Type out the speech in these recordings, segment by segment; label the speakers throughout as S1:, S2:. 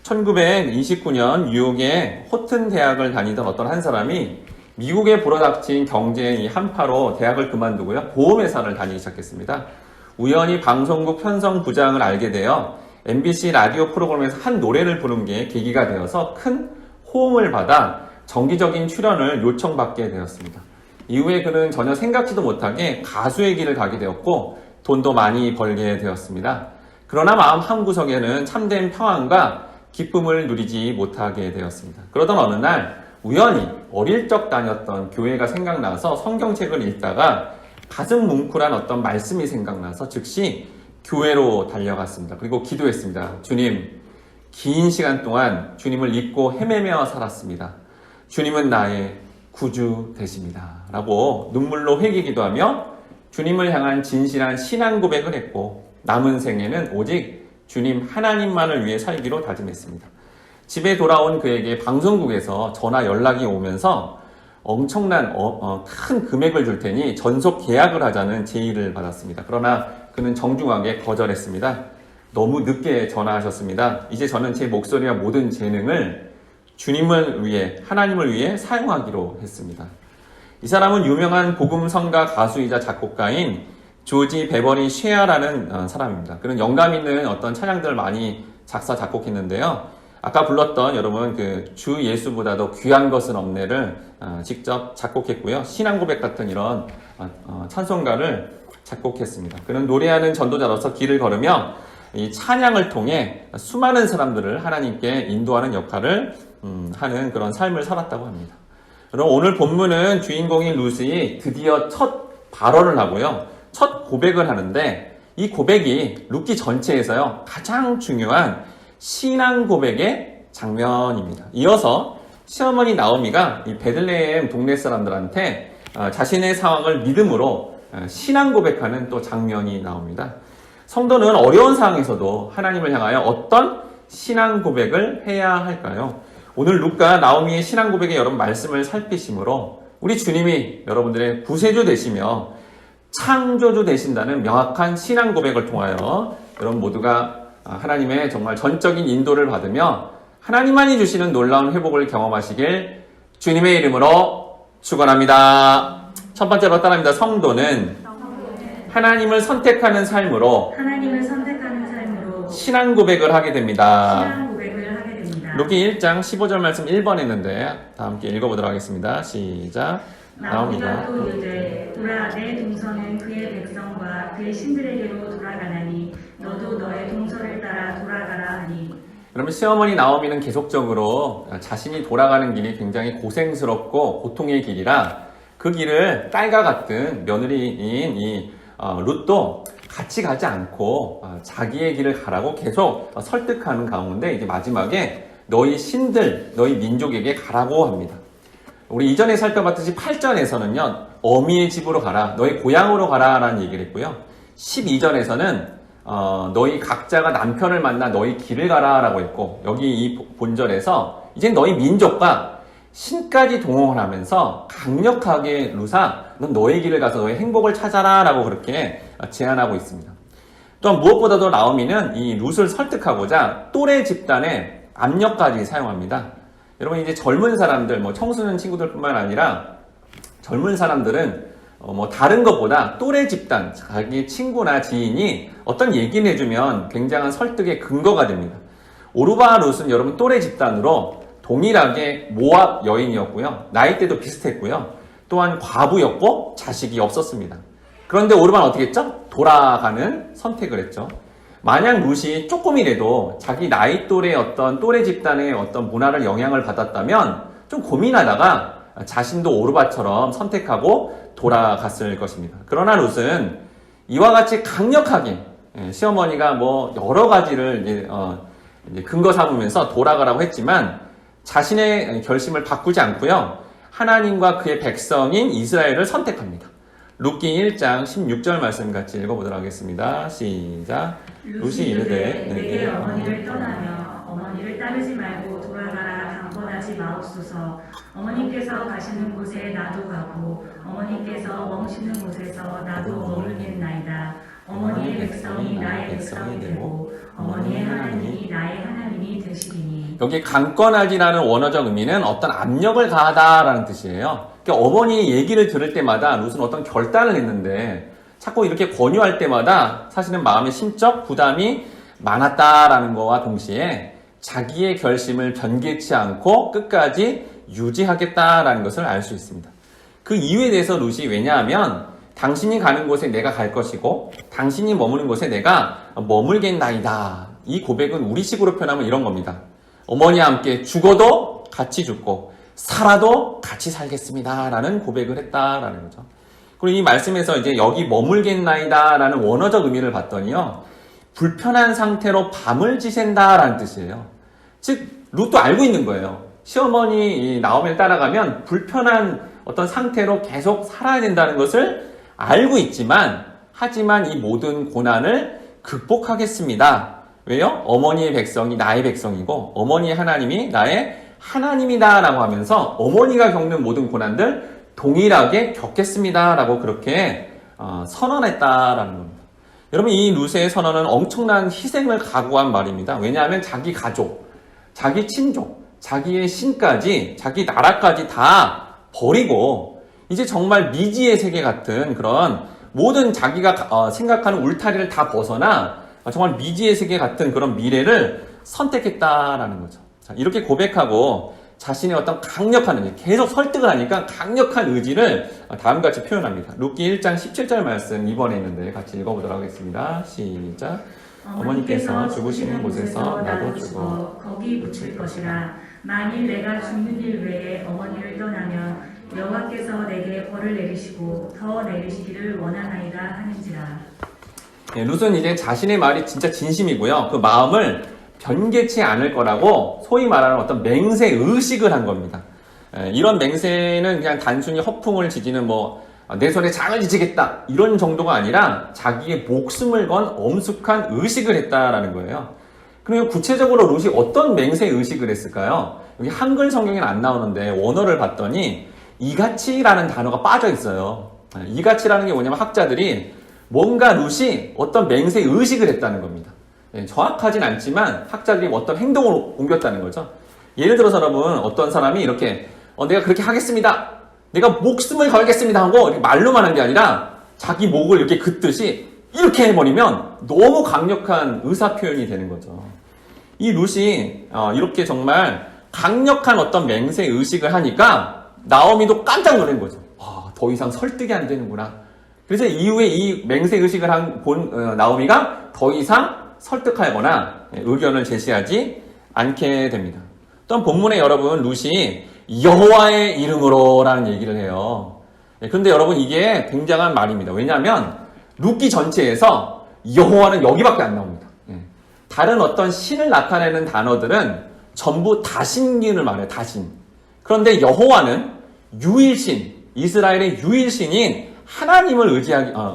S1: 1929년 뉴욕의 호튼 대학을 다니던 어떤 한 사람이 미국에 불어닥친 경제의 한파로 대학을 그만두고요. 보험회사를 다니기 시작했습니다. 우연히 방송국 편성 부장을 알게 되어 MBC 라디오 프로그램에서 한 노래를 부른 게 계기가 되어서 큰 호응을 받아 정기적인 출연을 요청받게 되었습니다. 이후에 그는 전혀 생각지도 못하게 가수의 길을 가게 되었고 돈도 많이 벌게 되었습니다. 그러나 마음 한구석에는 참된 평안과 기쁨을 누리지 못하게 되었습니다. 그러던 어느 날 우연히 어릴 적 다녔던 교회가 생각나서 성경책을 읽다가 가슴 뭉클한 어떤 말씀이 생각나서 즉시 교회로 달려갔습니다. 그리고 기도했습니다. 주님, 긴 시간 동안 주님을 잊고 헤매며 살았습니다. 주님은 나의 구주 되십니다. 라고 눈물로 회개기도하며 주님을 향한 진실한 신앙 고백을 했고 남은 생에는 오직 주님 하나님만을 위해 살기로 다짐했습니다. 집에 돌아온 그에게 방송국에서 전화 연락이 오면서 엄청난 큰 금액을 줄 테니 전속 계약을 하자는 제의를 받았습니다. 그러나 그는 정중하게 거절했습니다. 너무 늦게 전화하셨습니다. 이제 저는 제 목소리와 모든 재능을 주님을 위해, 하나님을 위해 사용하기로 했습니다. 이 사람은 유명한 복음성가 가수이자 작곡가인 조지 베버리 쉐아라는 사람입니다. 그는 영감 있는 어떤 찬양들을 많이 작사, 작곡했는데요. 아까 불렀던 여러분 주 예수보다도 귀한 것은 없네를 직접 작곡했고요. 신앙 고백 같은 이런 찬송가를 작곡했습니다. 그는 노래하는 전도자로서 길을 걸으며 이 찬양을 통해 수많은 사람들을 하나님께 인도하는 역할을 하는 그런 삶을 살았다고 합니다. 그럼 오늘 본문은 주인공인 루시 드디어 첫 발언을 하고요. 첫 고백을 하는데 이 고백이 룻기 전체에서요. 가장 중요한 신앙 고백의 장면입니다. 이어서 시어머니 나오미가 이 베들레헴 동네 사람들한테 자신의 상황을 믿음으로 신앙 고백하는 또 장면이 나옵니다. 성도는 어려운 상황에서도 하나님을 향하여 어떤 신앙 고백을 해야 할까요? 오늘 룻과 나오미의 신앙 고백의 여러분 말씀을 살피심으로 우리 주님이 여러분들의 구세주 되시며 창조주 되신다는 명확한 신앙 고백을 통하여 여러분 모두가 하나님의 정말 전적인 인도를 받으며 하나님만이 주시는 놀라운 회복을 경험하시길 주님의 이름으로 축원합니다. 첫 번째로 따라합니다. 성도는 하나님을 선택하는 삶으로 신앙 고백을 하게 됩니다. 룻기 1장 15절 말씀 1번 했는데 다 함께 읽어보도록 하겠습니다. 시작.
S2: 나오미가 또 이르되 보라 내 동서는 그의 백성과 그의 신들에게로 돌아가나니 너도 너의 동서를 따라 돌아가라 하니.
S1: 그러면 시어머니 나오미는 계속적으로 자신이 돌아가는 길이 굉장히 고생스럽고 고통의 길이라 그 길을 딸과 같은 며느리인 이 룻도 같이 가지 않고 자기의 길을 가라고 계속 설득하는 가운데 이제 마지막에 너희 신들, 너희 민족에게 가라고 합니다. 우리 이전에 살펴봤듯이 8절에서는요, 어미의 집으로 가라, 너희 고향으로 가라 라는 얘기를 했고요. 12절에서는 너희 각자가 남편을 만나 너희 길을 가라 라고 했고, 여기 이 본절에서 이제 너희 민족과 신까지 동원을 하면서 강력하게 루사, 넌 너의 길을 가서 너의 행복을 찾아라 라고 그렇게 제안하고 있습니다. 또한 무엇보다도 나오미는 이 룻을 설득하고자 또래 집단의 압력까지 사용합니다. 여러분 이제 젊은 사람들, 청소년 친구들뿐만 아니라 젊은 사람들은 다른 것보다 또래 집단, 자기 친구나 지인이 어떤 얘기를 해주면 굉장한 설득의 근거가 됩니다. 오르바 룻은 여러분 또래 집단으로 동일하게 모압 여인이었고요. 나이대도 비슷했고요. 또한 과부였고 자식이 없었습니다. 그런데 오르바는 어떻게 했죠? 돌아가는 선택을 했죠. 만약 룻이 조금이라도 자기 나이 또래의 어떤 또래 집단의 어떤 문화를 영향을 받았다면 좀 고민하다가 자신도 오르바처럼 선택하고 돌아갔을 것입니다. 그러나 룻은 이와 같이 강력하게 시어머니가 여러 가지를 이제 근거 삼으면서 돌아가라고 했지만 자신의 결심을 바꾸지 않고요. 하나님과 그의 백성인 이스라엘을 선택합니다. 룻기 1장 16절 말씀 같이 읽어보도록 하겠습니다. 시작. 룻이 이르되
S2: 내게 어머니를 떠나며 어머니를 따르지 말고 돌아가라 강권하지 마옵소서. 어머니께서 가시는 곳에 나도 가고 어머니께서 머무시는 곳에서 나도 머물겠나이다. 어머니의 백성이 나의 백성이 되고 어머니의 하나님이 나의 하나님이 되소서. 뜻이니
S1: 여기 강권하지라는 원어적 의미는 어떤 압력을 가하다라는 뜻이에요. 그러니까 어머니 얘기를 들을 때마다 룻은 어떤 결단을 했는데 자꾸 이렇게 권유할 때마다 사실은 마음의 심적 부담이 많았다라는 거와 동시에 자기의 결심을 변개치 않고 끝까지 유지하겠다라는 것을 알 수 있습니다. 그 이유에 대해서 룻이 왜냐하면 당신이 가는 곳에 내가 갈 것이고 당신이 머무는 곳에 내가 머물겠나이다. 이 고백은 우리식으로 표현하면 이런 겁니다. 어머니와 함께 죽어도 같이 죽고 살아도 같이 살겠습니다. 라는 고백을 했다라는 거죠. 그리고 이 말씀에서 이제 여기 머물겠나이다 라는 원어적 의미를 봤더니요. 불편한 상태로 밤을 지샌다라는 뜻이에요. 즉 룻도 알고 있는 거예요. 시어머니 나오미를 따라가면 불편한 어떤 상태로 계속 살아야 된다는 것을 알고 있지만 하지만 이 모든 고난을 극복하겠습니다. 왜요? 어머니의 백성이 나의 백성이고 어머니의 하나님이 나의 하나님이다 라고 하면서 어머니가 겪는 모든 고난들 동일하게 겪겠습니다 라고 그렇게 선언했다라는 겁니다. 여러분 이 룻의 선언은 엄청난 희생을 각오한 말입니다. 왜냐하면 자기 가족, 자기 친족, 자기의 신까지 자기 나라까지 다 버리고 이제 정말 미지의 세계 같은 그런 모든 자기가 생각하는 울타리를 다 벗어나 정말 미지의 세계 같은 그런 미래를 선택했다라는 거죠. 자, 이렇게 고백하고 자신의 어떤 강력한 의지, 계속 설득을 하니까 강력한 의지를 다음같이 표현합니다. 룻기 1장 17절 말씀 이번에 있는데 같이 읽어보도록 하겠습니다. 시작. 어머니께서 죽으시는 곳에서 나도 죽어
S2: 거기 묻힐 것이라. 만일 내가 죽는 일 외에 어머니를 떠나면 여호와께서 내게 벌을 내리시고 더 내리시기를 원하나이다 하는지라.
S1: 룻은 이제 자신의 말이 진짜 진심이고요. 그 마음을 변개치 않을 거라고 소위 말하는 어떤 맹세 의식을 한 겁니다. 이런 맹세는 그냥 단순히 허풍을 지지는 내 손에 장을 지지겠다 이런 정도가 아니라 자기의 목숨을 건 엄숙한 의식을 했다라는 거예요. 그러면 구체적으로 룻이 어떤 맹세 의식을 했을까요? 여기 한글 성경에는 안 나오는데 원어를 봤더니 이같이라는 단어가 빠져 있어요. 이같이라는 게 뭐냐면 학자들이 뭔가 룻이 어떤 맹세 의식을 했다는 겁니다. 정확하진 않지만 학자들이 어떤 행동을 옮겼다는 거죠. 예를 들어서 여러분 어떤 사람이 이렇게 내가 그렇게 하겠습니다. 내가 목숨을 걸겠습니다 하고 이렇게 말로만 한 게 아니라 자기 목을 이렇게 긋듯이 이렇게 해버리면 너무 강력한 의사 표현이 되는 거죠. 이 룻이 이렇게 정말 강력한 어떤 맹세 의식을 하니까 나오미도 깜짝 놀란 거죠. 더 이상 설득이 안 되는구나. 그래서 이후에 이 맹세 의식을 본 나오미가 더 이상 설득하거나 의견을 제시하지 않게 됩니다. 또한 본문에 여러분 룻이 여호와의 이름으로라는 얘기를 해요. 그런데 여러분 이게 굉장한 말입니다. 왜냐하면 룻기 전체에서 여호와는 여기밖에 안 나옵니다. 다른 어떤 신을 나타내는 단어들은 전부 다신gin을 말해요. 다신. 그런데 여호와는 유일신, 이스라엘의 유일신인 하나님을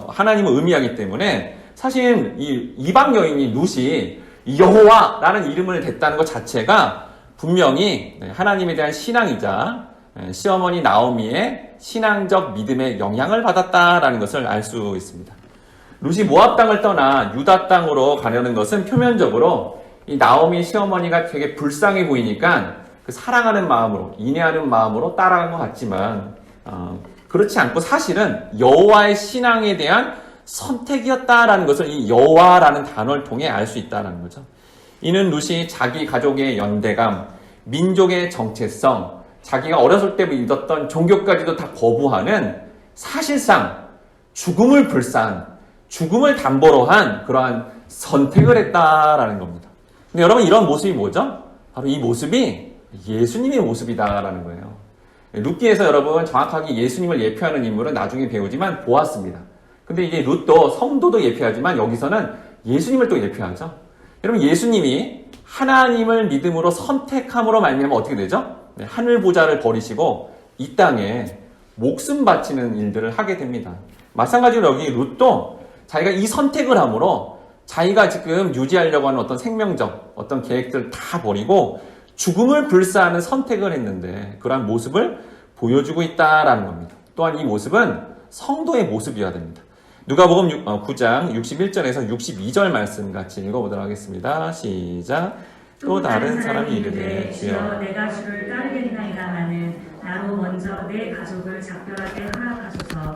S1: 하나님을 의미하기 때문에 사실 이 이방 여인이 룻이 여호와라는 이름을 댔다는 것 자체가 분명히 하나님에 대한 신앙이자 시어머니 나오미의 신앙적 믿음에 영향을 받았다라는 것을 알 수 있습니다. 룻이 모압 땅을 떠나 유다 땅으로 가려는 것은 표면적으로 이 나오미 시어머니가 되게 불쌍해 보이니까 그 사랑하는 마음으로 인내하는 마음으로 따라간 것 같지만 그렇지 않고 사실은 여호와의 신앙에 대한 선택이었다라는 것을 이 여호와라는 단어를 통해 알 수 있다는 거죠. 이는 룻이 자기 가족의 연대감, 민족의 정체성, 자기가 어렸을 때 믿었던 종교까지도 다 거부하는 사실상 죽음을 불사한, 죽음을 담보로 한 그러한 선택을 했다라는 겁니다. 근데 여러분 이런 모습이 뭐죠? 바로 이 모습이 예수님의 모습이다라는 거예요. 룻기에서 여러분 정확하게 예수님을 예표하는 인물은 나중에 배우지만 보았습니다. 근데 이게 룻도 성도도 예표하지만 여기서는 예수님을 또 예표하죠. 여러분 예수님이 하나님을 믿음으로 선택함으로 말미암아 어떻게 되죠? 하늘 보좌를 버리시고 이 땅에 목숨 바치는 일들을 하게 됩니다. 마찬가지로 여기 룻도 자기가 이 선택을 함으로 자기가 지금 유지하려고 하는 어떤 생명적 어떤 계획들을 다 버리고 죽음을 불사하는 선택을 했는데 그러한 모습을 보여주고 있다라는 겁니다. 또한 이 모습은 성도의 모습이어야 됩니다. 누가복음 9장 61절에서 62절 말씀 같이 읽어보도록 하겠습니다. 시작. 또 다른 사람이 이르되 주여
S2: 내가 주를 따르겠나이다마는 나로 먼저 내 가족을 작별하게 허락하소서.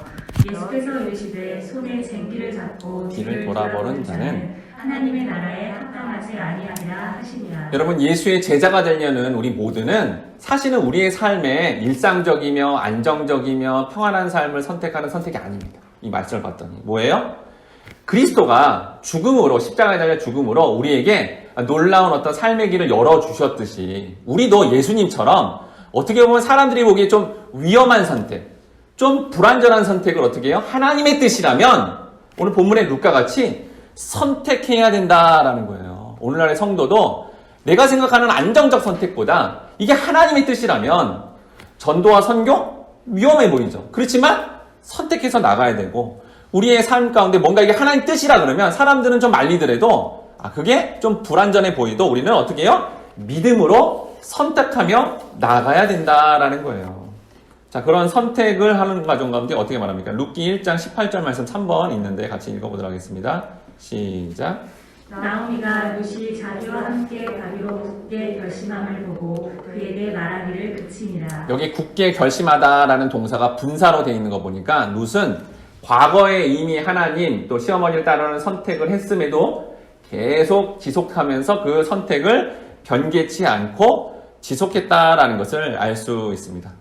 S2: 예수께서 이르시되 손에 쟁기를 잡고
S1: 뒤를 돌아보는 자는
S2: 하나님의 나라에 합당하지 아니하리라 하시니라.
S1: 여러분, 예수의 제자가 되려는 우리 모두는 사실은 우리의 삶에 일상적이며 안정적이며 평안한 삶을 선택하는 선택이 아닙니다. 이 말씀을 봤더니 뭐예요? 그리스도가 죽음으로, 십자가에 달려 죽음으로 우리에게 놀라운 어떤 삶의 길을 열어주셨듯이 우리도 예수님처럼 어떻게 보면 사람들이 보기에 좀 위험한 선택, 좀 불완전한 선택을 어떻게 해요? 하나님의 뜻이라면 오늘 본문의 루카같이 선택해야 된다라는 거예요. 오늘날의 성도도 내가 생각하는 안정적 선택보다 이게 하나님의 뜻이라면 전도와 선교? 위험해 보이죠. 그렇지만 선택해서 나가야 되고 우리의 삶 가운데 뭔가 이게 하나님 뜻이라 그러면 사람들은 좀 말리더라도 그게 좀 불완전해 보이도 우리는 어떻게 해요? 믿음으로 선택하며 나가야 된다라는 거예요. 자, 그런 선택을 하는 과정 가운데 어떻게 말합니까? 룻기 1장 18절 말씀 3번 있는데 같이 읽어보도록 하겠습니다. 시작.
S2: 나오미가 룻이 자기와 함께 가기로 굳게 결심함을 보고 그에게 말하기를 그치니라.
S1: 여기 굳게 결심하다라는 동사가 분사로 되어 있는 거 보니까 룻은 과거에 이미 하나님 또 시어머니를 따르는 선택을 했음에도 계속 지속하면서 그 선택을 변개치 않고 지속했다라는 것을 알 수 있습니다.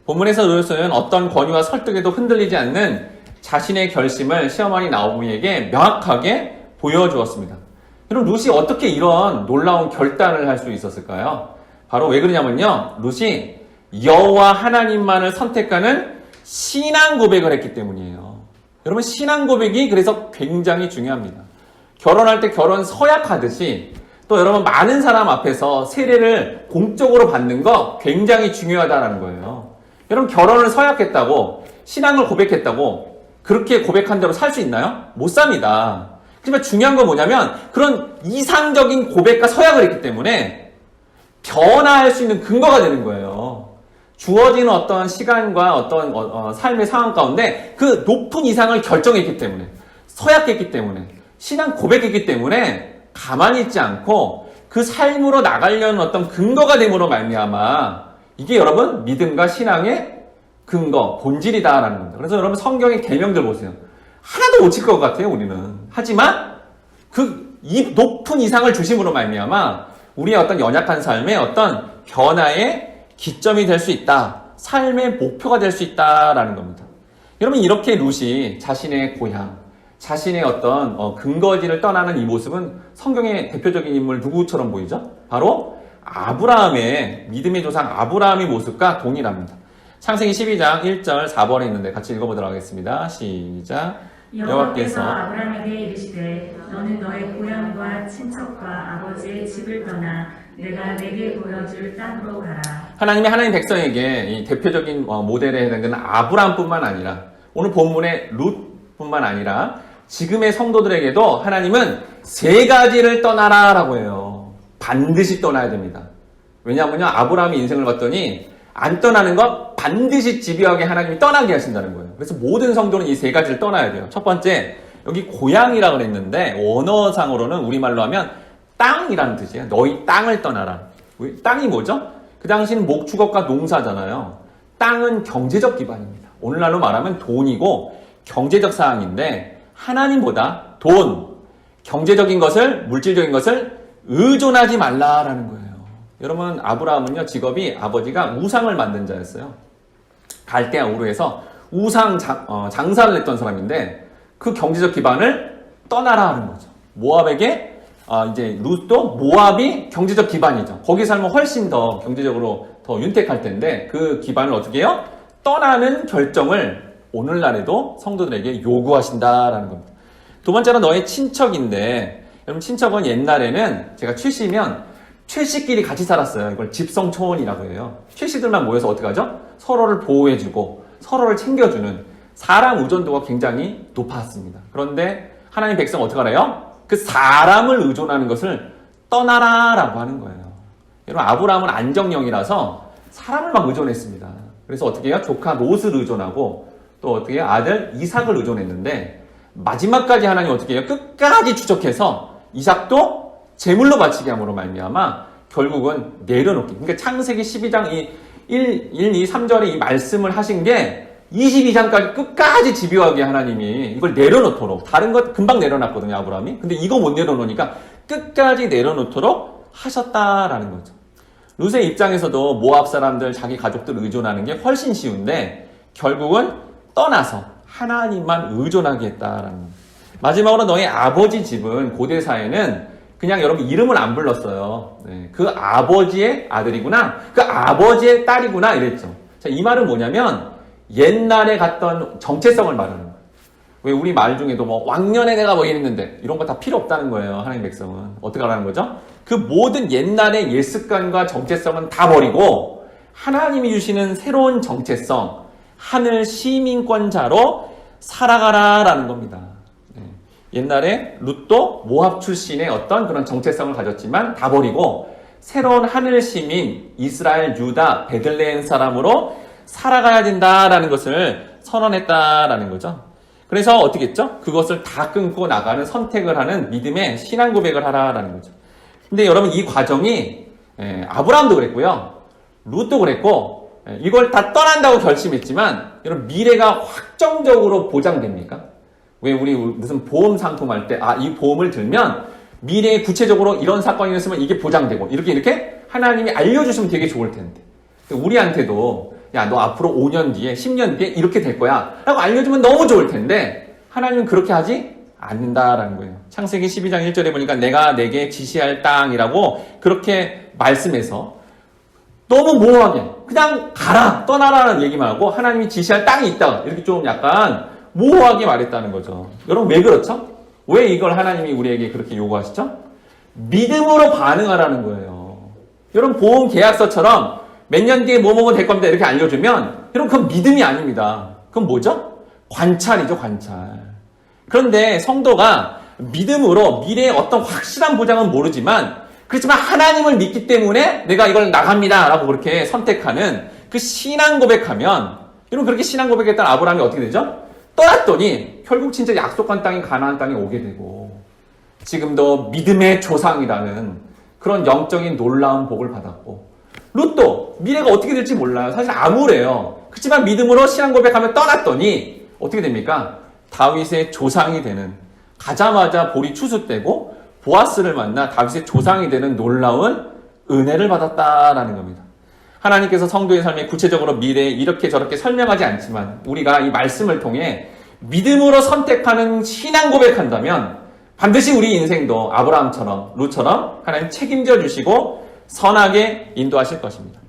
S1: 본문에서 룻은 어떤 권유와 설득에도 흔들리지 않는 자신의 결심을 시어머니 나오미에게 명확하게 보여주었습니다. 그럼 룻이 어떻게 이런 놀라운 결단을 할 수 있었을까요? 바로 왜 그러냐면요, 룻이 여호와 하나님만을 선택하는 신앙 고백을 했기 때문이에요. 여러분, 신앙 고백이 그래서 굉장히 중요합니다. 결혼할 때 결혼 서약하듯이 또 여러분 많은 사람 앞에서 세례를 공적으로 받는 거 굉장히 중요하다는 거예요. 여러분, 결혼을 서약했다고 신앙을 고백했다고 그렇게 고백한 대로 살 수 있나요? 못 삽니다. 하지만 중요한 건 뭐냐면 그런 이상적인 고백과 서약을 했기 때문에 변화할 수 있는 근거가 되는 거예요. 주어지는 어떤 시간과 어떤 삶의 상황 가운데 그 높은 이상을 결정했기 때문에, 서약했기 때문에, 신앙 고백했기 때문에 가만히 있지 않고 그 삶으로 나가려는 어떤 근거가 됨으로 말미암아 이게 여러분 믿음과 신앙의 근거, 본질이다라는 겁니다. 그래서 여러분 성경의 계명들 보세요. 하나도 못 칠 것 같아요, 우리는. 하지만 이 높은 이상을 중심으로 말미암아 우리의 어떤 연약한 삶의 어떤 변화의 기점이 될 수 있다. 삶의 목표가 될 수 있다라는 겁니다. 여러분, 이렇게 룻이 자신의 고향, 자신의 어떤 근거지를 떠나는 이 모습은 성경의 대표적인 인물 누구처럼 보이죠? 바로 아브라함의, 믿음의 조상 아브라함의 모습과 동일합니다. 창세기 12장 1절 4번에 있는데 같이 읽어보도록 하겠습니다. 시작.
S2: 여호와께서 아브라함에게 이르시되 너는 너의 고향과 친척과 아버지의 집을 떠나 내가 내게 보여줄 땅으로 가라.
S1: 하나님 백성에게 이 대표적인 모델에 해당되는 아브라함뿐만 아니라 오늘 본문의 룻뿐만 아니라 지금의 성도들에게도 하나님은 세 가지를 떠나라라고 해요. 반드시 떠나야 됩니다. 왜냐하면요, 아브라함이 인생을 봤더니 안 떠나는 것 반드시 집요하게 하나님이 떠나게 하신다는 거예요. 그래서 모든 성도는 이 세 가지를 떠나야 돼요. 첫 번째, 여기 고향이라고 그랬는데 원어상으로는 우리말로 하면 땅이라는 뜻이에요. 너희 땅을 떠나라. 땅이 뭐죠? 그 당시는 목축업과 농사잖아요. 땅은 경제적 기반입니다. 오늘날로 말하면 돈이고 경제적 사항인데 하나님보다 돈, 경제적인 것을, 물질적인 것을 의존하지 말라라는 거예요. 여러분, 아브라함은요, 직업이 아버지가 우상을 만든 자였어요. 갈대아 우르에서 우상 장사를 했던 사람인데 그 경제적 기반을 떠나라 하는 거죠. 모압에게 이제 룻도 모압이 경제적 기반이죠. 거기 살면 훨씬 더 경제적으로 더 윤택할 텐데 그 기반을 어떻게 해요? 떠나는 결정을 오늘날에도 성도들에게 요구하신다라는 겁니다. 두 번째는 너의 친척인데, 여러분 친척은 옛날에는 제가 최씨면 최씨끼리 같이 살았어요. 이걸 집성초원이라고 해요. 최씨들만 모여서 어떻게 하죠? 서로를 보호해주고 서로를 챙겨주는 사람 의존도가 굉장히 높았습니다. 그런데 하나님 백성 어떻게 하래요? 그 사람을 의존하는 것을 떠나라라고 하는 거예요. 여러분, 아브라함은 안정형이라서 사람을 막 의존했습니다. 그래서 어떻게 해요? 조카 롯을 의존하고 또 어떻게 해요? 아들 이삭을 의존했는데 마지막까지 하나님 어떻게 해요? 끝까지 추적해서 이삭도 제물로 바치게 함으로 말미암아 결국은 내려놓기. 그러니까 창세기 12장 1, 2, 3절에 이 말씀을 하신 게 22장까지 끝까지 집요하게 하나님이 이걸 내려놓도록, 다른 것 금방 내려놨거든요, 아브라함이. 근데 이거 못 내려놓으니까 끝까지 내려놓도록 하셨다라는 거죠. 룻의 입장에서도 모압 사람들, 자기 가족들 의존하는 게 훨씬 쉬운데 결국은 떠나서 하나님만 의존하게 했다라는 거예요. 마지막으로 너희 아버지 집은 고대 사회는 그냥 여러분 이름을 안 불렀어요. 네, 그 아버지의 아들이구나, 그 아버지의 딸이구나 이랬죠. 자, 이 말은 뭐냐면 옛날에 갔던 정체성을 말하는 거예요. 왜 우리 말 중에도 뭐 왕년에 내가 뭐 이랬는데 이런 거 다 필요 없다는 거예요. 하나님 백성은. 어떻게 하라는 거죠? 그 모든 옛날의 옛 습관과 정체성은 다 버리고 하나님이 주시는 새로운 정체성, 하늘 시민권자로 살아가라라는 겁니다. 네. 옛날에 룻도 모압 출신의 어떤 그런 정체성을 가졌지만 다 버리고 새로운 하늘 시민, 이스라엘, 유다, 베들레헴 사람으로 살아가야 된다라는 것을 선언했다라는 거죠. 그래서 어떻게 했죠? 그것을 다 끊고 나가는 선택을 하는 믿음의 신앙 고백을 하라라는 거죠. 근데 여러분 이 과정이 아브라함도 그랬고요. 룻도 그랬고 이걸 다 떠난다고 결심했지만 여러분 미래가 확정적으로 보장됩니까? 왜 우리 무슨 보험 상품 할 때 이 보험을 들면 미래에 구체적으로 이런 사건이 있으면 이게 보장되고 이렇게 하나님이 알려주시면 되게 좋을 텐데 우리한테도 야, 너 앞으로 5년 뒤에, 10년 뒤에 이렇게 될 거야 라고 알려주면 너무 좋을 텐데 하나님은 그렇게 하지 않는다라는 거예요. 창세기 12장 1절에 보니까 내가 내게 지시할 땅이라고 그렇게 말씀해서 너무 모호하게 그냥 가라, 떠나라는 얘기만 하고 하나님이 지시할 땅이 있다 이렇게 좀 약간 모호하게 말했다는 거죠. 여러분 왜 그렇죠? 왜 이걸 하나님이 우리에게 그렇게 요구하시죠? 믿음으로 반응하라는 거예요. 여러분 보험 계약서처럼 몇 년 뒤에 뭐뭐뭐 될 겁니다 이렇게 알려주면 여러분 그건 믿음이 아닙니다. 그건 뭐죠? 관찰이죠, 관찰. 그런데 성도가 믿음으로 미래의 어떤 확실한 보장은 모르지만 그렇지만 하나님을 믿기 때문에 내가 이걸 나갑니다 라고 그렇게 선택하는 그 신앙 고백하면 여러분 그렇게 신앙 고백했던 아브라함이 어떻게 되죠? 떠났더니 결국 진짜 약속한 땅인 가나안 땅에 오게 되고 지금도 믿음의 조상이라는 그런 영적인 놀라운 복을 받았고 룻도 미래가 어떻게 될지 몰라요. 사실 암울해요. 그렇지만 믿음으로 신앙 고백하면 떠났더니 어떻게 됩니까? 다윗의 조상이 되는, 가자마자 볼이 추수되고 보아스를 만나 다윗의 조상이 되는 놀라운 은혜를 받았다라는 겁니다. 하나님께서 성도의 삶에 구체적으로 미래에 이렇게 저렇게 설명하지 않지만 우리가 이 말씀을 통해 믿음으로 선택하는 신앙 고백한다면 반드시 우리 인생도 아브라함처럼 룻처럼 하나님 책임져 주시고 선하게 인도하실 것입니다.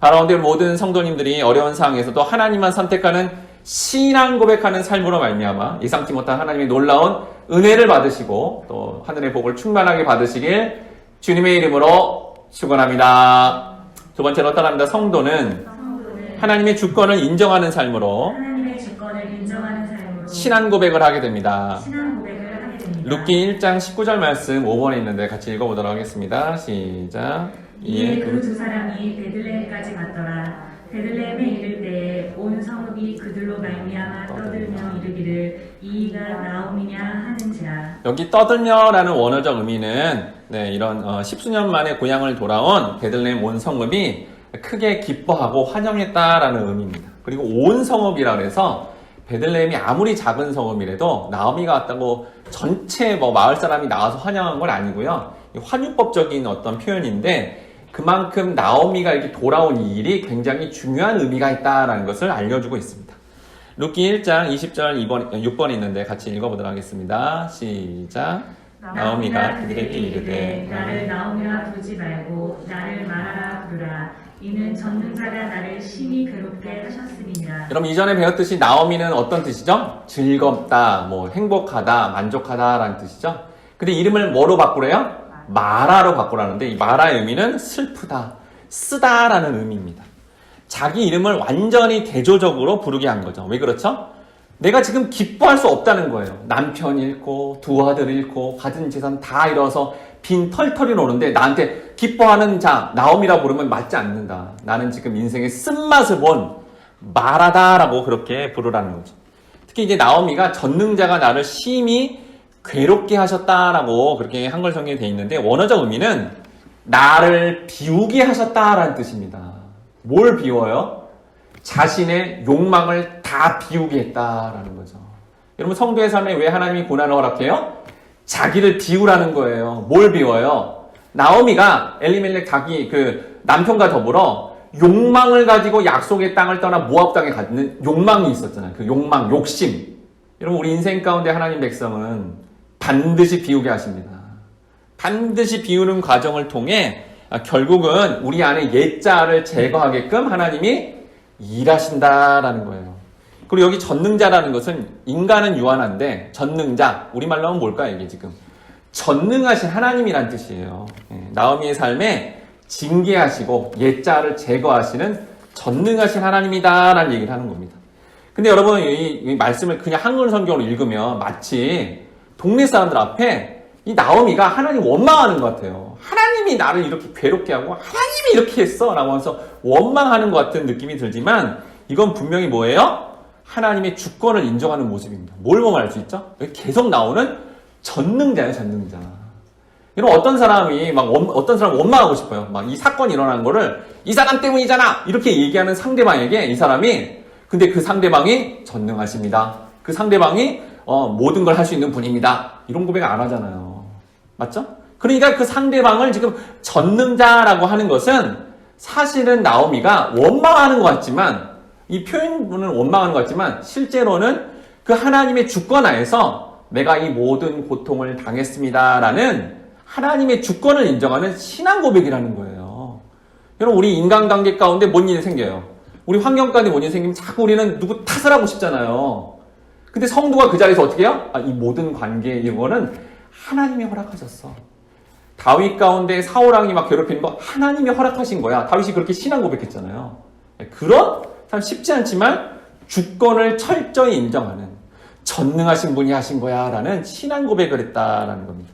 S1: 바라온대 모든 성도님들이 어려운 상황에서도 하나님만 선택하는 신앙 고백하는 삶으로 말미암아 예상치 못한 하나님의 놀라운 은혜를 받으시고 또 하늘의 복을 충만하게 받으시길 주님의 이름으로 축원합니다. 두 번째로 따라합니다. 성도는 하나님의 주권을 인정하는 삶으로 신앙 고백을 하게 됩니다. 룻기 1장 19절 말씀 5번에 있는데 같이 읽어보도록 하겠습니다. 시작.
S2: 이에 그 두 사람이 베들레헴까지 갔더라. 베들레헴에 이를 때에 온 성읍이 그들로 말미암아 떠들며 이르기를 이가 나옴이냐 하는지라.
S1: 여기 떠들며라는 원어적 의미는 이런 십수년 만에 고향을 돌아온 베들레헴 온 성읍이 크게 기뻐하고 환영했다라는 의미입니다. 그리고 온 성읍이라 해서 베들레헴이 아무리 작은 성읍이라도 나오미가 왔다고 전체 마을 사람이 나와서 환영한 건 아니고요. 환유법적인 어떤 표현인데 그만큼 나오미가 이렇게 돌아온 이 일이 굉장히 중요한 의미가 있다라는 것을 알려주고 있습니다. 룻기 1장 20절 6번에 있는데 같이 읽어보도록 하겠습니다. 시작. 나오미가 그들에게 이르되
S2: 나를 나오미라 부르지 말고 나를 마라라 부르라. 이는 전능자가 나를 심히 괴롭게 하셨음이니라.
S1: 여러분 이전에 배웠듯이 나오미는 어떤 뜻이죠? 즐겁다, 행복하다, 만족하다라는 뜻이죠. 근데 이름을 뭐로 바꾸래요? 마라로 바꾸라는데 이 마라의 의미는 슬프다, 쓰다라는 의미입니다. 자기 이름을 완전히 대조적으로 부르게 한 거죠. 왜 그렇죠? 내가 지금 기뻐할 수 없다는 거예요. 남편 잃고 두 아들 잃고 가진 재산 다 잃어서 빈 털털이 노는데 나한테 기뻐하는 자 나오미라 부르면 맞지 않는다. 나는 지금 인생의 쓴맛을 본 마라다라고 그렇게 부르라는 거죠. 특히 이제 나오미가 전능자가 나를 심히 괴롭게 하셨다라고 그렇게 한글 성경에 되어 있는데 원어적 의미는 나를 비우게 하셨다라는 뜻입니다. 뭘 비워요? 자신의 욕망을 다 비우게 했다라는 거죠. 여러분, 성도의 삶에 왜 하나님이 고난을 허락해요? 자기를 비우라는 거예요. 뭘 비워요? 나오미가 엘리멜렉 자기 그 남편과 더불어 욕망을 가지고 약속의 땅을 떠나 모압 땅에 가는 욕망이 있었잖아요. 그 욕망, 욕심. 여러분, 우리 인생 가운데 하나님 백성은 반드시 비우게 하십니다. 반드시 비우는 과정을 통해 결국은 우리 안에 옛자를 제거하게끔 하나님이 일하신다라는 거예요. 그리고 여기 전능자라는 것은 인간은 유한한데 전능자, 우리말로 하면 뭘까요? 이게 지금 전능하신 하나님이란 뜻이에요. 나오미의 삶에 징계하시고 옛자를 제거하시는 전능하신 하나님이다라는 얘기를 하는 겁니다. 근데 여러분, 이 말씀을 그냥 한글 성경으로 읽으면 마치 동네 사람들 앞에 이 나오미가 하나님 원망하는 것 같아요. 하나님이 나를 이렇게 괴롭게 하고 하나님이 이렇게 했어 라고 하면서 원망하는 것 같은 느낌이 들지만 이건 분명히 뭐예요? 하나님의 주권을 인정하는 모습입니다. 뭘 보면 알 수 있죠? 여기 계속 나오는 전능자예요, 전능자. 이런 어떤 사람이 어떤 사람 원망하고 싶어요. 막 이 사건이 일어난 거를 이 사람 때문이잖아! 이렇게 얘기하는 상대방에게 이 사람이 근데 그 상대방이 전능하십니다. 그 상대방이 모든 걸 할 수 있는 분입니다. 이런 고백 안 하잖아요. 맞죠? 그러니까 그 상대방을 지금 전능자라고 하는 것은 사실은 나오미가 원망하는 것 같지만 이 표현은 원망하는 것 같지만 실제로는 그 하나님의 주권 하에서 내가 이 모든 고통을 당했습니다라는 하나님의 주권을 인정하는 신앙 고백이라는 거예요. 여러분, 우리 인간관계 가운데 뭔 일이 생겨요? 우리 환경 가운데 뭔 일이 생기면 자꾸 우리는 누구 탓을 하고 싶잖아요. 근데 성도가 그 자리에서 어떻게 해요? 이 모든 관계 이거는 하나님이 허락하셨어. 다윗 가운데 사울왕이 막 괴롭히는 거 하나님이 허락하신 거야. 다윗이 그렇게 신앙 고백했잖아요. 그런 참 쉽지 않지만 주권을 철저히 인정하는 전능하신 분이 하신 거야 라는 신앙 고백을 했다라는 겁니다.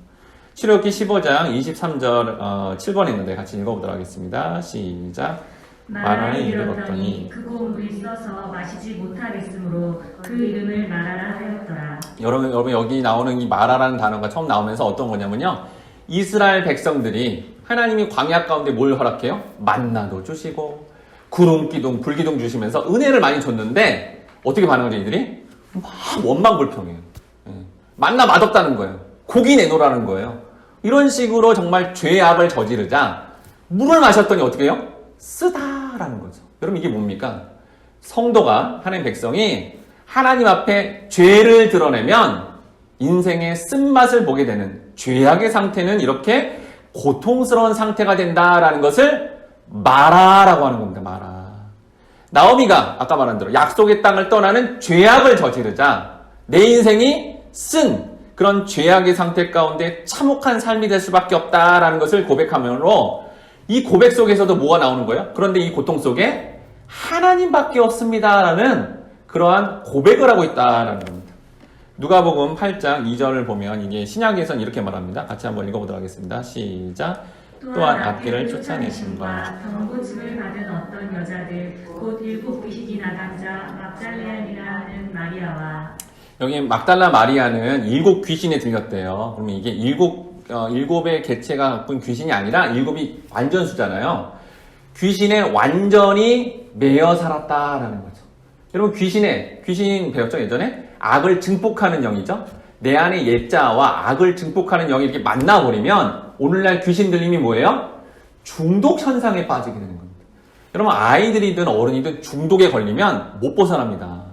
S1: 출애굽기 15장 23절 7번에 있는데 같이 읽어보도록 하겠습니다. 시작.
S2: 마라를 이뤘더니 크고 물이 써서 마시지 못하겠으므로 그 이름을 마라라 하였더라.
S1: 여러분 여기 나오는 이 마라라는 단어가 처음 나오면서 어떤 거냐면요, 이스라엘 백성들이 하나님이 광야 가운데 뭘 허락해요? 만나도 주시고 구름 기둥 불 기둥 주시면서 은혜를 많이 줬는데 어떻게 반응을 이들이? 막 원망불평해요. 만나 맛없다는 거예요. 고기 내놓으라는 거예요. 이런 식으로 정말 죄악을 저지르자 물을 마셨더니 어떻게 해요? 쓰다라는 거죠. 여러분, 이게 뭡니까? 성도가, 하나님 백성이 하나님 앞에 죄를 드러내면 인생의 쓴맛을 보게 되는 죄악의 상태는 이렇게 고통스러운 상태가 된다라는 것을 마라라고 하는 겁니다. 마라. 나오미가 아까 말한 대로 약속의 땅을 떠나는 죄악을 저지르자 내 인생이 쓴 그런 죄악의 상태 가운데 참혹한 삶이 될 수밖에 없다라는 것을 고백하므로 이 고백 속에서도 뭐가 나오는 거예요? 그런데 이 고통 속에 하나님밖에 없습니다라는 그러한 고백을 하고 있다라는 겁니다. 누가복음 8장 2절을 보면 이게 신약에서는 이렇게 말합니다. 같이 한번 읽어보도록 하겠습니다. 시작. 또한 악귀를 쫓아내심과
S2: 병고침을 받은 어떤 여자들 곧 7 귀신이 나간 자 막달레안이라는 마리아와
S1: 여기 막달라 마리아는 7 귀신에 들렸대요. 그러면 이게 7의 개체가 갖고 귀신이 아니라 7이 완전수잖아요. 귀신에 완전히 매여 살았다라는 거죠. 여러분, 귀신 배웠죠? 예전에? 악을 증폭하는 영이죠? 내 안에 옛자와 악을 증폭하는 영이 이렇게 만나버리면 오늘날 귀신 들림이 뭐예요? 중독 현상에 빠지게 되는 겁니다. 여러분, 아이들이든 어른이든 중독에 걸리면 못 벗어납니다.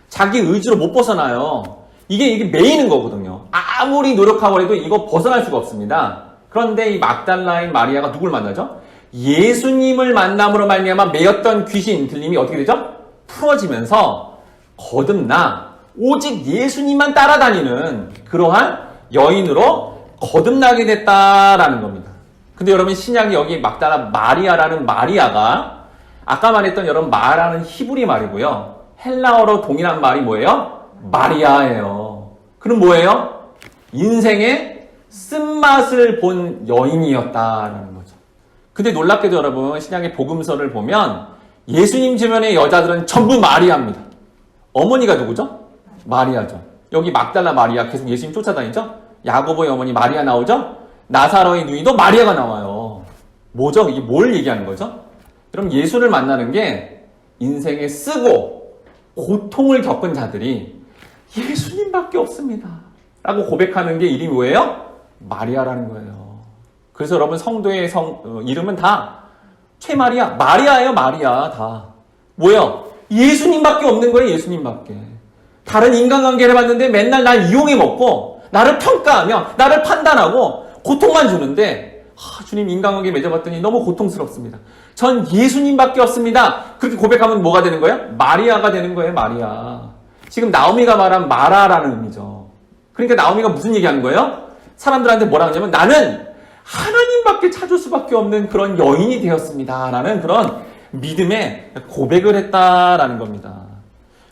S1: 자기 의지로 못 벗어나요. 이게 매이는 거거든요. 아무리 노력하고 해도 이거 벗어날 수가 없습니다. 그런데 이 막달라인 마리아가 누굴 만나죠? 예수님을 만남으로 말미암아 매였던 귀신 들림이 어떻게 되죠? 풀어지면서 거듭나 오직 예수님만 따라다니는 그러한 여인으로 거듭나게 됐다라는 겁니다. 근데 여러분, 신약이 여기 막달라 마리아라는 마리아가 아까 말했던 여러분 마라는 히브리 말이고요. 헬라어로 동일한 말이 뭐예요? 마리아예요. 그럼 뭐예요? 인생의 쓴맛을 본 여인이었다라는 거죠. 근데 놀랍게도 여러분, 신약의 복음서를 보면 예수님 주변의 여자들은 전부 마리아입니다. 어머니가 누구죠? 마리아죠. 여기 막달라 마리아 계속 예수님 쫓아다니죠? 야고보의 어머니 마리아 나오죠? 나사로의 누이도 마리아가 나와요. 뭐죠? 이게 뭘 얘기하는 거죠? 여러분, 예수를 만나는 게 인생에 쓰고 고통을 겪은 자들이 예수님밖에 없습니다 라고 고백하는 게 이름이 뭐예요? 마리아라는 거예요. 그래서 여러분, 성도의 이름은 다 최마리아, 마리아예요. 마리아. 다 뭐예요? 예수님밖에 없는 거예요. 예수님밖에. 다른 인간관계를 봤는데 맨날 날 이용해 먹고 나를 평가하며 나를 판단하고 고통만 주는데, 주님, 인간관계 맺어봤더니 너무 고통스럽습니다. 전 예수님밖에 없습니다. 그렇게 고백하면 뭐가 되는 거예요? 마리아가 되는 거예요. 마리아. 지금 나오미가 말한 마라라는 의미죠. 그러니까 나오미가 무슨 얘기하는 거예요? 사람들한테 뭐라 하냐면, 나는 하나님밖에 찾을 수밖에 없는 그런 여인이 되었습니다 라는 그런 믿음의 고백을 했다라는 겁니다.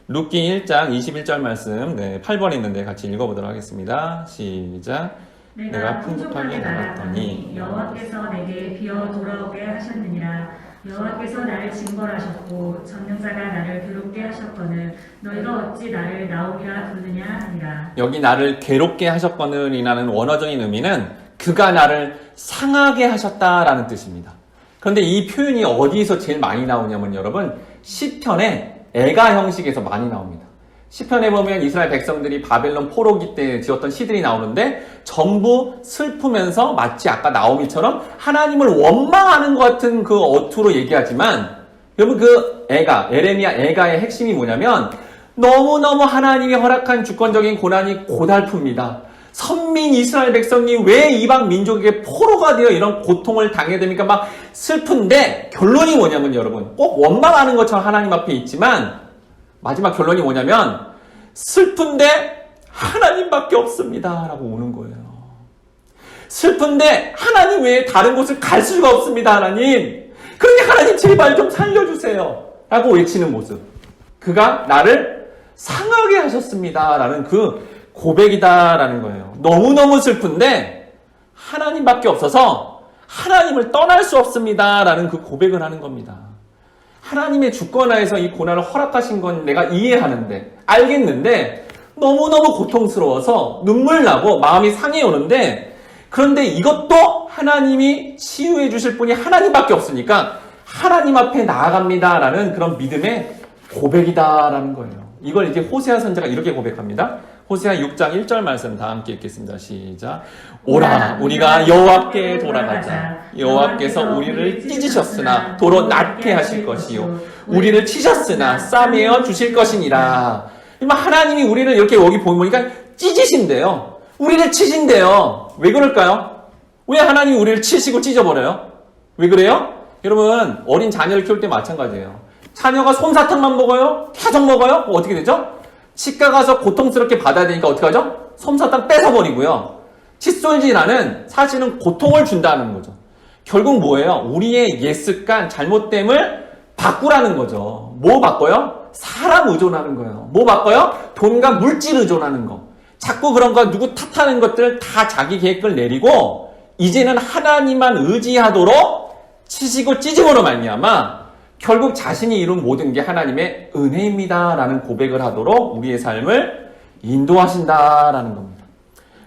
S1: 룻기 1장 21절 말씀, 8번에 있는데 같이 읽어보도록 하겠습니다. 시작.
S2: 내가 풍족하게 나갔더니 여호와께서 내게 비어 돌아오게 하셨느니라. 여호와께서 나를 징벌하셨고 전능자가 나를 괴롭게 하셨거늘 너희가 어찌 나를 나오미라 부르느냐 하니라.
S1: 여기 나를 괴롭게 하셨거늘이라는 원어적인 의미는 그가 나를 상하게 하셨다라는 뜻입니다. 그런데 이 표현이 어디서 제일 많이 나오냐면 여러분, 시편의 애가 형식에서 많이 나옵니다. 시편에 보면 이스라엘 백성들이 바벨론 포로기 때 지었던 시들이 나오는데 전부 슬프면서 마치 아까 나오미처럼 하나님을 원망하는 것 같은 그 어투로 얘기하지만, 여러분, 그 애가, 에레미야 애가의 핵심이 뭐냐면 너무너무 하나님이 허락한 주권적인 고난이 고달픕니다. 선민 이스라엘 백성이 왜 이방 민족에게 포로가 되어 이런 고통을 당해야 됩니까? 막 슬픈데 결론이 뭐냐면 여러분, 꼭 원망하는 것처럼 하나님 앞에 있지만 마지막 결론이 뭐냐면 슬픈데 하나님밖에 없습니다 라고 오는 거예요. 슬픈데 하나님 외에 다른 곳을 갈 수가 없습니다. 하나님, 그러니 하나님 제발 좀 살려주세요 라고 외치는 모습, 그가 나를 상하게 하셨습니다 라는 그 고백이다라는 거예요. 너무너무 슬픈데 하나님밖에 없어서 하나님을 떠날 수 없습니다라는 그 고백을 하는 겁니다. 하나님의 주권하에서 이 고난을 허락하신 건 내가 이해하는데, 알겠는데 너무너무 고통스러워서 눈물 나고 마음이 상해 오는데, 그런데 이것도 하나님이 치유해 주실 분이 하나님밖에 없으니까 하나님 앞에 나아갑니다라는 그런 믿음의 고백이다라는 거예요. 이걸 이제 호세아 선지자가 이렇게 고백합니다. 호세아 6장 1절 말씀 다 함께 읽겠습니다. 시작. 오라, 우리가 여호와께 돌아가자. 여호와께서 우리를 찢으셨으나 도로 낫게 하실 것이요, 우리를 치셨으나 싸매어 주실 것이니라. 하나님이 우리를 이렇게 여기 보니까 찢으신대요. 우리를 치신대요. 왜 그럴까요? 왜 하나님이 우리를 치시고 찢어버려요? 왜 그래요? 여러분, 어린 자녀를 키울 때 마찬가지예요. 자녀가 솜사탕만 먹어요? 계속 먹어요? 어떻게 되죠? 치과 가서 고통스럽게 받아야 되니까 어떻게 하죠? 솜사탕 뺏어버리고요. 칫솔질하는 사실은 고통을 준다는 거죠. 결국 뭐예요? 우리의 옛 습관, 잘못됨을 바꾸라는 거죠. 뭐 바꿔요? 사람 의존하는 거예요. 뭐 바꿔요? 돈과 물질 의존하는 거. 자꾸 그런 거 누구 탓하는 것들 다 자기 계획을 내리고 이제는 하나님만 의지하도록 치시고 찢음으로 말미암아 결국 자신이 이룬 모든 게 하나님의 은혜입니다라는 고백을 하도록 우리의 삶을 인도하신다라는 겁니다.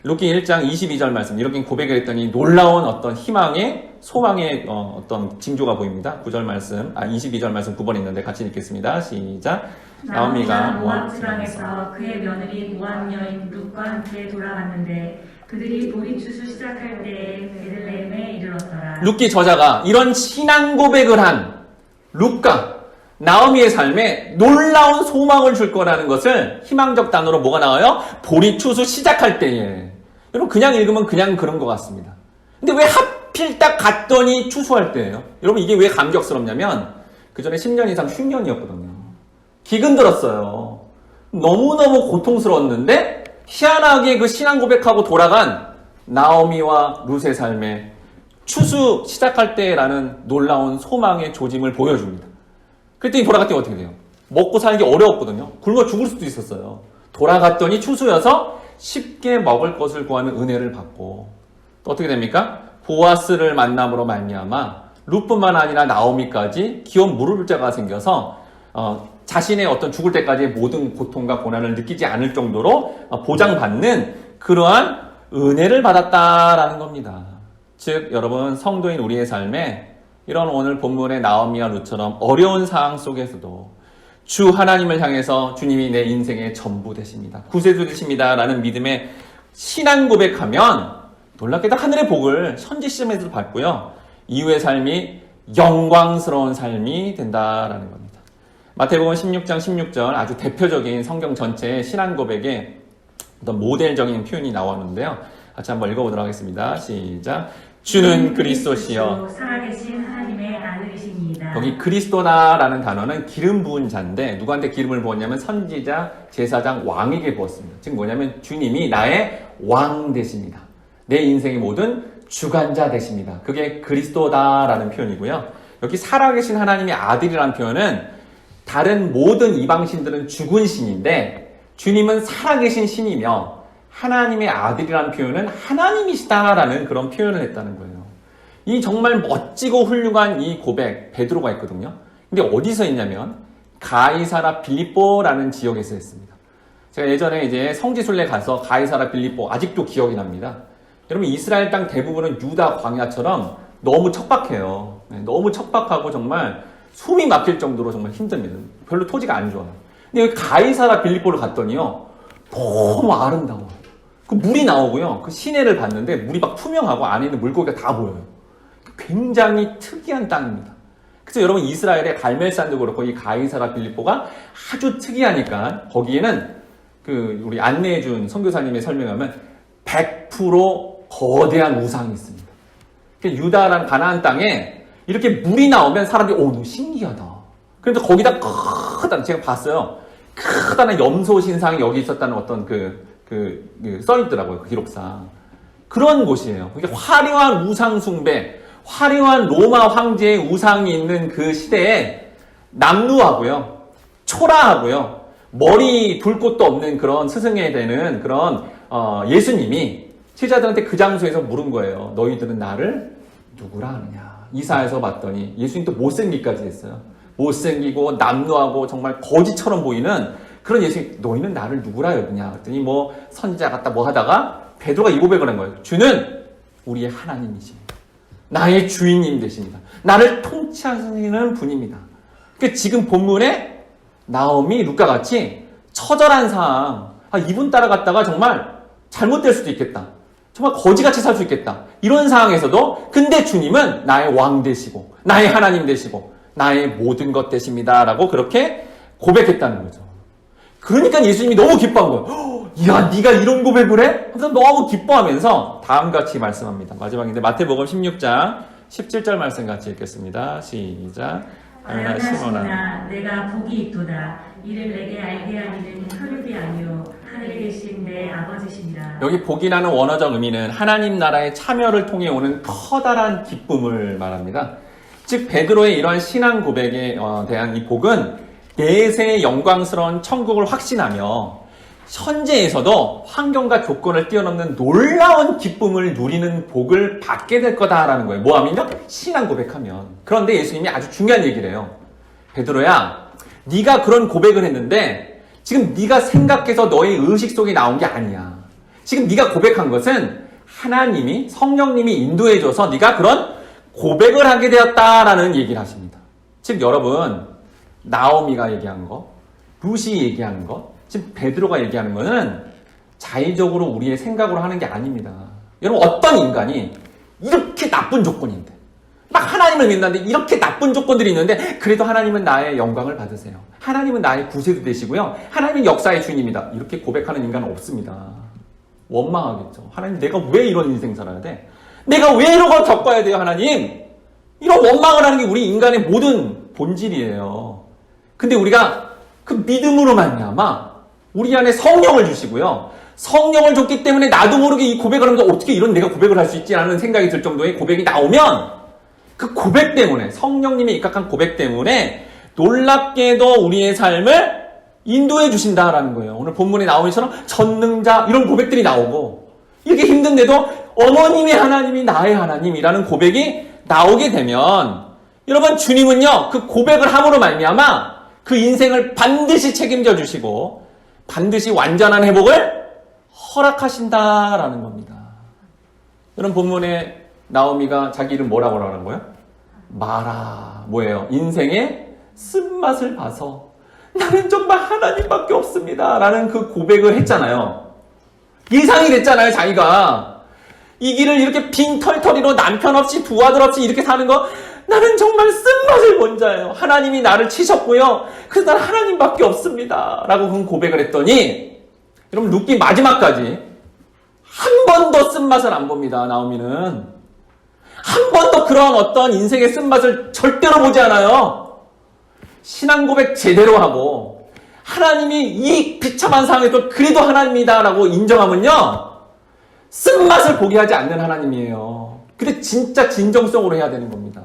S1: 룻기 1장 22절 말씀, 이렇게 고백을 했더니 놀라운 어떤 희망의, 소망의 어떤 징조가 보입니다. 9절 말씀, 22절 말씀 9번 있는데 같이 읽겠습니다. 시작. 나오미가 모압
S2: 지방에서 그의 며느리 모압 여인 룻과 함께 돌아갔는데 그들이 보리 추수 시작할 때에 베들레헴에 이르렀더라.
S1: 룻기 저자가 이런 신앙 고백을 한 룻과 나오미의 삶에 놀라운 소망을 줄 거라는 것을 희망적 단어로 뭐가 나와요? 보리 추수 시작할 때에. 여러분, 그냥 읽으면 그냥 그런 것 같습니다. 근데 왜 하필 딱 갔더니 추수할 때예요? 여러분, 이게 왜 감격스럽냐면 그 전에 10년 이상 흉년이었거든요. 기근 들었어요. 너무너무 고통스러웠는데 희한하게 그 신앙 고백하고 돌아간 나오미와 룻의 삶에 추수 시작할 때라는 놀라운 소망의 조짐을 보여줍니다. 그랬더니 돌아갔더니 어떻게 돼요? 먹고 살기 어려웠거든요. 굶어 죽을 수도 있었어요. 돌아갔더니 추수여서 쉽게 먹을 것을 구하는 은혜를 받고, 또 어떻게 됩니까? 보아스를 만남으로 말미암아 룻뿐만 아니라 나오미까지 기업 무릎 자가 생겨서 자신의 어떤 죽을 때까지의 모든 고통과 고난을 느끼지 않을 정도로 보장받는 그러한 은혜를 받았다라는 겁니다. 즉 여러분 성도인 우리의 삶에 이런 오늘 본문의 나오미와 룻처럼 어려운 상황 속에서도 주 하나님을 향해서 주님이 내 인생의 전부 되십니다. 구세주 되십니다. 라는 믿음의 신앙 고백하면 놀랍게도 하늘의 복을 현재 시점에서도 받고요. 이후의 삶이 영광스러운 삶이 된다라는 겁니다. 마태복음 16장 16절 아주 대표적인 성경 전체의 신앙 고백의 어떤 모델적인 표현이 나오는데요. 같이 한번 읽어보도록 하겠습니다. 시작. 주는 그리스도시여
S2: 살아계신 하나님의 아들이십니다.
S1: 여기 그리스도다라는 단어는 기름 부은 자인데 누구한테 기름을 부었냐면 선지자, 제사장, 왕에게 부었습니다. 즉 뭐냐면 주님이 나의 왕 되십니다. 내 인생의 모든 주관자 되십니다. 그게 그리스도다라는 표현이고요. 여기 살아계신 하나님의 아들이라는 표현은 다른 모든 이방신들은 죽은 신인데 주님은 살아계신 신이며 하나님의 아들이라는 표현은 하나님이시다라는 그런 표현을 했다는 거예요. 이 정말 멋지고 훌륭한 이 고백 베드로가 했거든요. 근데 어디서 했냐면 가이사라 빌립보라는 지역에서 했습니다. 제가 예전에 이제 성지순례 가서 가이사라 빌립보 아직도 기억이 납니다. 여러분 이스라엘 땅 대부분은 유다 광야처럼 너무 척박해요. 너무 척박하고 정말 숨이 막힐 정도로 정말 힘듭니다. 별로 토지가 안 좋아요. 근데 여기 가이사라 빌립보를 갔더니요. 너무 아름다워요. 그 물이 나오고요. 그 시내를 봤는데 물이 막 투명하고 안에 있는 물고기가 다 보여요. 굉장히 특이한 땅입니다. 그래서 여러분 이스라엘의 갈멜산도 그렇고 이 가이사라 빌립보가 아주 특이하니까 거기에는 그 우리 안내해준 선교사님의 설명하면 100% 거대한 우상이 있습니다. 유다라는 가나안 땅에 이렇게 물이 나오면 사람들이 너무 신기하다. 그런데 거기다 크다 제가 봤어요. 크다는 염소 신상이 여기 있었다는 어떤 써있더라고요. 그 기록상. 그런 곳이에요. 그게 화려한 우상 숭배, 화려한 로마 황제의 우상이 있는 그 시대에 남루하고요. 초라하고요. 머리 둘 곳도 없는 그런 스승에 되는 그런 예수님이 제자들한테 그 장소에서 물은 거예요. 너희들은 나를 누구라 하느냐. 이사야서 봤더니 예수님 또 못생기까지 했어요. 못생기고 남루하고 정말 거지처럼 보이는 그런 예수님, 너희는 나를 누구라 여기냐 그랬더니 뭐 선지자 같다 뭐 하다가 베드로가 이 고백을 한 거예요. 주는 우리의 하나님이십니다. 나의 주인님 되십니다. 나를 통치하시는 분입니다. 그러니까 지금 본문에 나오미, 룻과 같이 처절한 상황, 이분 따라갔다가 정말 잘못될 수도 있겠다. 정말 거지같이 살 수 있겠다. 이런 상황에서도 근데 주님은 나의 왕 되시고 나의 하나님 되시고 나의 모든 것 되십니다. 라고 그렇게 고백했다는 거죠. 그러니까 예수님이 너무 기뻐한 거예요. 야, 네가 이런 고백을 해? 하면서 너무 기뻐하면서 다음같이 말씀합니다. 마지막인데 마태복음 16장 17절 말씀 같이 읽겠습니다. 시작.
S2: 하여나 시몬아 내가 복이 있도다. 이를 내게 알게 하리는 혈육이 아니요 하늘에 계신 내 아버지시니라.
S1: 여기 복이라는 원어적 의미는 하나님 나라의 참여를 통해 오는 커다란 기쁨을 말합니다. 즉 베드로의 이러한 신앙 고백에 대한 이 복은 내세의 영광스러운 천국을 확신하며 현재에서도 환경과 조건을 뛰어넘는 놀라운 기쁨을 누리는 복을 받게 될 거다라는 거예요. 뭐하면요? 신앙 고백하면. 그런데 예수님이 아주 중요한 얘기를 해요. 베드로야, 네가 그런 고백을 했는데 지금 네가 생각해서 너의 의식 속에 나온 게 아니야. 지금 네가 고백한 것은 하나님이, 성령님이 인도해줘서 네가 그런 고백을 하게 되었다라는 얘기를 하십니다. 즉 여러분, 나오미가 얘기한 거, 룻이 얘기하는 거, 지금 베드로가 얘기하는 거는 자의적으로 우리의 생각으로 하는 게 아닙니다. 여러분 어떤 인간이 이렇게 나쁜 조건인데 막 하나님을 믿는다는데 이렇게 나쁜 조건들이 있는데 그래도 하나님은 나의 영광을 받으세요. 하나님은 나의 구세주 되시고요. 하나님은 역사의 주인입니다. 이렇게 고백하는 인간은 없습니다. 원망하겠죠. 하나님 내가 왜 이런 인생 살아야 돼? 내가 왜 이런 걸 겪어야 돼요 하나님? 이런 원망을 하는 게 우리 인간의 모든 본질이에요. 근데 우리가 그 믿음으로 말미암아 우리 안에 성령을 주시고요. 성령을 줬기 때문에 나도 모르게 이 고백을 하면서 어떻게 이런 내가 고백을 할 수 있지? 라는 생각이 들 정도의 고백이 나오면 그 고백 때문에 성령님이 입각한 고백 때문에 놀랍게도 우리의 삶을 인도해 주신다라는 거예요. 오늘 본문에 나온 것처럼 전능자 이런 고백들이 나오고 이렇게 힘든데도 어머님의 하나님이 나의 하나님이라는 고백이 나오게 되면 여러분 주님은요 그 고백을 함으로 말미암아 그 인생을 반드시 책임져 주시고 반드시 완전한 회복을 허락하신다라는 겁니다. 여러분 본문에 나오미가 자기 이름 뭐라고 하는 거예요? 마라. 뭐예요? 인생의 쓴맛을 봐서 나는 정말 하나님밖에 없습니다. 라는 그 고백을 했잖아요. 예상이 됐잖아요, 자기가. 이 길을 이렇게 빈털터리로 남편 없이 두 아들 없이 이렇게 사는 거 나는 정말 쓴맛을 본 자예요. 하나님이 나를 치셨고요. 그래서 난 하나님밖에 없습니다. 라고 그 고백을 했더니 여러분 룻기 마지막까지 한 번도 쓴맛을 안 봅니다. 나오미는 한 번도 그러한 어떤 인생의 쓴맛을 절대로 보지 않아요. 신앙 고백 제대로 하고 하나님이 이 비참한 상황에서 그래도 하나님이다라고 인정하면요. 쓴맛을 보게 하지 않는 하나님이에요. 근데 진짜 진정성으로 해야 되는 겁니다.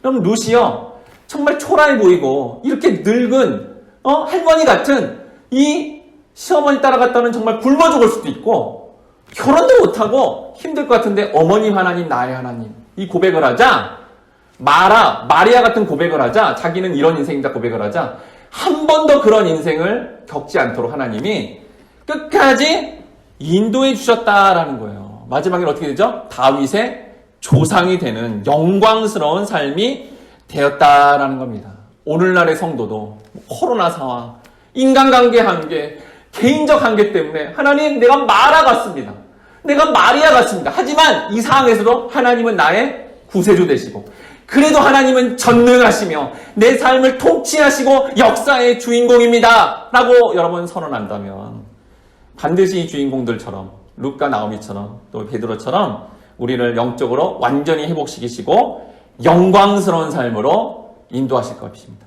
S1: 그럼 룻이요. 정말 초라해 보이고 이렇게 늙은 할머니 같은 이 시어머니 따라갔다는 정말 굶어 죽을 수도 있고 결혼도 못하고 힘들 것 같은데 어머님 하나님 나의 하나님 이 고백을 하자 마리아 같은 고백을 하자 자기는 이런 인생이다 고백을 하자 한 번도 그런 인생을 겪지 않도록 하나님이 끝까지 인도해 주셨다라는 거예요. 마지막엔 어떻게 되죠? 다윗의 조상이 되는 영광스러운 삶이 되었다라는 겁니다. 오늘날의 성도도 코로나 상황, 인간관계 한계, 개인적 한계 때문에 하나님 내가 마라 같습니다. 내가 마리아 같습니다. 하지만 이 상황에서도 하나님은 나의 구세주 되시고 그래도 하나님은 전능하시며 내 삶을 통치하시고 역사의 주인공입니다. 라고 여러분 선언한다면 반드시 이 주인공들처럼 룻과 나오미처럼 또 베드로처럼 우리를 영적으로 완전히 회복시키시고 영광스러운 삶으로 인도하실 것입니다.